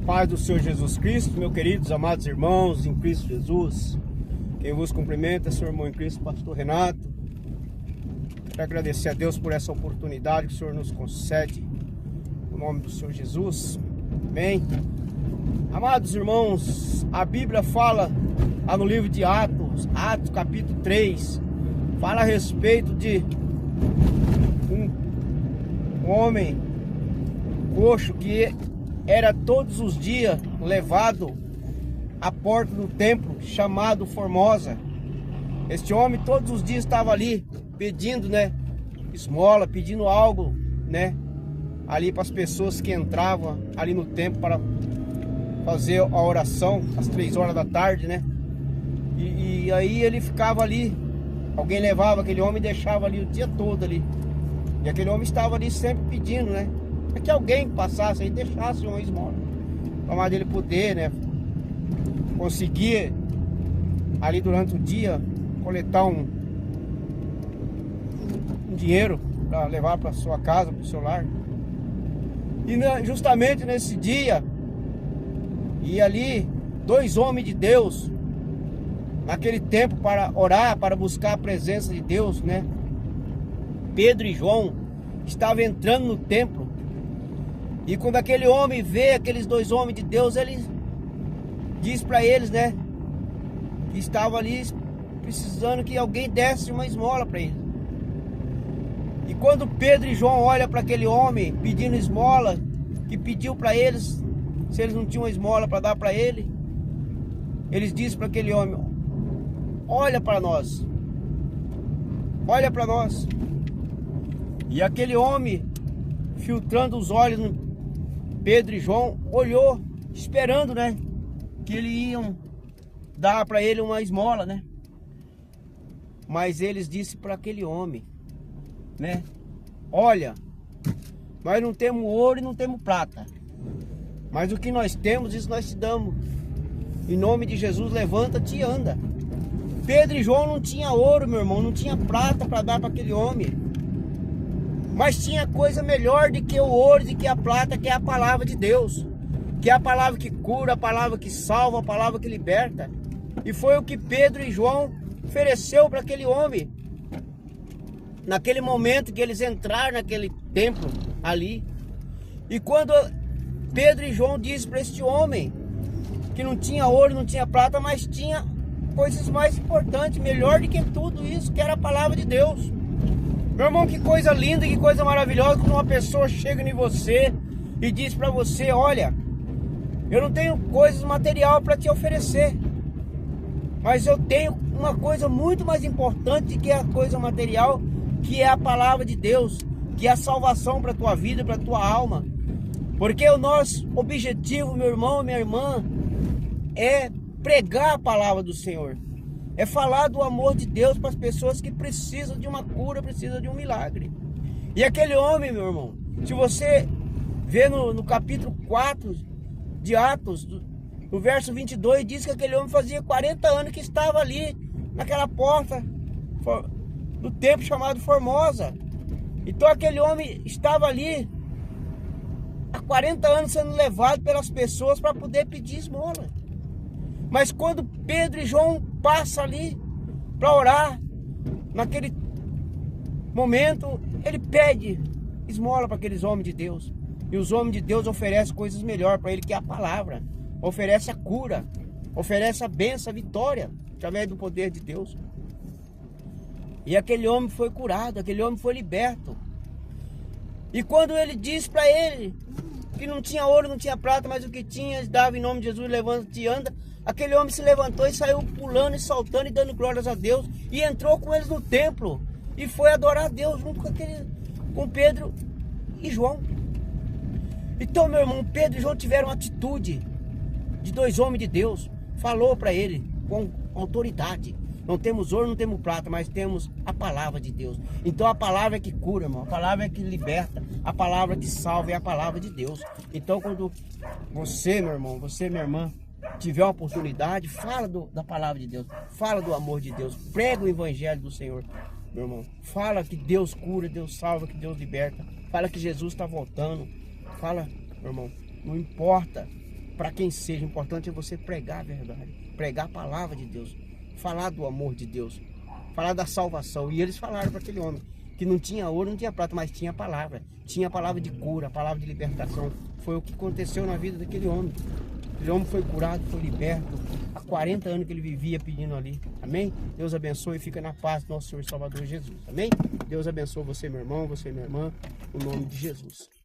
Paz do Senhor Jesus Cristo, meus queridos, amados irmãos em Cristo Jesus. Quem vos cumprimenta é seu irmão em Cristo, pastor Renato. Quero agradecer a Deus por essa oportunidade que o Senhor nos concede, no nome do Senhor Jesus. Amém. Amados irmãos, a Bíblia fala lá no livro de Atos capítulo 3, fala a respeito de um homem coxo que era todos os dias levado à porta do templo chamado Formosa. Este homem todos os dias estava ali pedindo, esmola, pedindo algo, ali para as pessoas que entravam ali no templo para fazer a oração às 3 horas da tarde, E aí ele ficava ali, alguém levava aquele homem e deixava ali o dia todo ali. E aquele homem estava ali sempre pedindo, para que alguém passasse e deixasse uma esmola, para dele poder, conseguir ali durante o dia coletar um dinheiro para levar para sua casa, para o seu lar. E justamente nesse dia, e ali 2 homens de Deus, naquele tempo, para orar, para buscar a presença de Deus, Pedro e João estavam entrando no templo. E quando aquele homem vê aqueles 2 homens de Deus, ele diz para eles, que estava ali precisando que alguém desse uma esmola para ele. E quando Pedro e João olham para aquele homem pedindo esmola, que pediu para eles, se eles não tinham uma esmola para dar para ele, eles dizem para aquele homem: olha para nós, olha para nós. E aquele homem, filtrando os olhos no Pedro e João, olhou, esperando, que eles iam dar para ele uma esmola, Mas eles disseram para aquele homem, olha, nós não temos ouro e não temos prata, mas o que nós temos, isso nós te damos. Em nome de Jesus, levanta-te e anda. Pedro e João não tinha ouro, meu irmão, não tinha prata para dar para aquele homem, mas tinha coisa melhor do que o ouro, do que a prata, que é a palavra de Deus, que é a palavra que cura, a palavra que salva, a palavra que liberta. E foi o que Pedro e João ofereceu para aquele homem, naquele momento que eles entraram naquele templo ali. E quando Pedro e João dizem para este homem que não tinha ouro, não tinha prata, mas tinha coisas mais importantes, melhor do que tudo isso, que era a palavra de Deus. Meu irmão, que coisa linda, que coisa maravilhosa quando uma pessoa chega em você e diz para você: olha, eu não tenho coisas material para te oferecer, mas eu tenho uma coisa muito mais importante que a coisa material, que é a palavra de Deus, que é a salvação para a tua vida, para a tua alma. Porque o nosso objetivo, meu irmão e minha irmã, é pregar a palavra do Senhor, é falar do amor de Deus para as pessoas que precisam de uma cura, precisam de um milagre. E aquele homem, meu irmão, se você vê no capítulo 4 de Atos, no verso 22, diz que aquele homem fazia 40 anos que estava ali, naquela porta do templo chamado Formosa. Então aquele homem estava ali há 40 anos sendo levado pelas pessoas para poder pedir esmola. Mas quando Pedro e João passam ali para orar, naquele momento, ele pede esmola para aqueles homens de Deus. E os homens de Deus oferecem coisas melhores para ele, que é a palavra. Oferece a cura, oferece a bênção, a vitória, através do poder de Deus. E aquele homem foi curado, aquele homem foi liberto. E quando ele disse para ele que não tinha ouro, não tinha prata, mas o que tinha, eles davam em nome de Jesus: levanta-te e anda. Aquele homem se levantou e saiu pulando e saltando e dando glórias a Deus, e entrou com eles no templo e foi adorar a Deus junto com Pedro e João. Então, meu irmão, Pedro e João tiveram uma atitude de 2 homens de Deus. Falou para ele com autoridade: não temos ouro, não temos prata, mas temos a palavra de Deus. Então a palavra é que cura, irmão, a palavra é que liberta, a palavra que salva é a palavra de Deus. Então quando você, meu irmão, você, minha irmã, tiver uma oportunidade, fala da palavra de Deus, fala do amor de Deus, prega o evangelho do Senhor, meu irmão. Fala que Deus cura, Deus salva, que Deus liberta. Fala que Jesus está voltando. Fala, meu irmão, não importa para quem seja. O importante é você pregar a verdade, pregar a palavra de Deus, falar do amor de Deus, falar da salvação. E eles falaram para aquele homem que não tinha ouro, não tinha prata, mas tinha a palavra de cura, a palavra de libertação. Foi o que aconteceu na vida daquele homem. Aquele homem foi curado, foi liberto. Há 40 anos que ele vivia pedindo ali. Amém? Deus abençoe e fica na paz do nosso Senhor e Salvador Jesus. Amém? Deus abençoe você, meu irmão, você, minha irmã, no nome de Jesus.